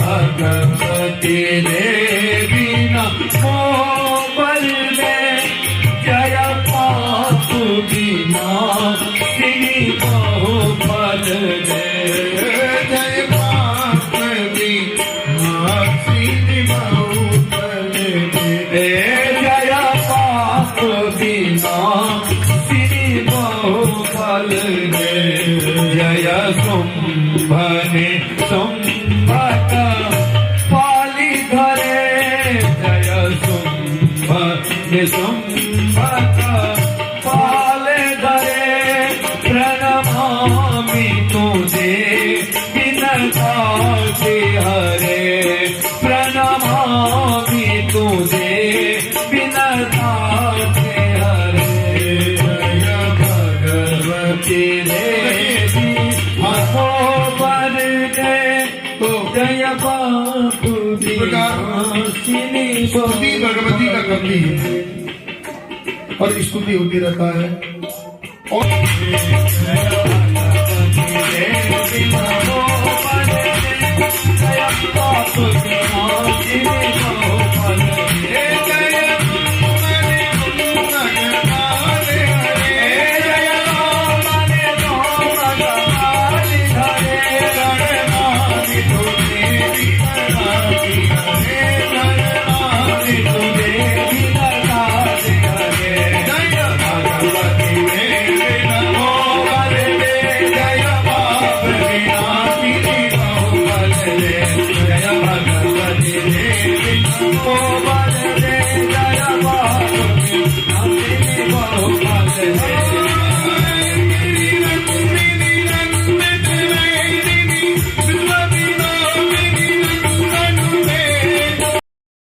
भगवती देवी नमो बलदे जय पाप विनाशिनी बहुफल दे जय पाप विनाशिनी बहुफल दे जय पाप विनाशिनी बहुफल दे जय शुंभने शुंभक पाली धरे जय शुंभने शुंभक पाले धरे प्रणमामि तुझे विनताति हरे प्रणमामि तुझे विनताति हरे जय भगवती देवी नमो बलदे जय पाप विनाशिनी स्तुति भगवती का करती है और स्तुति होती रहता है और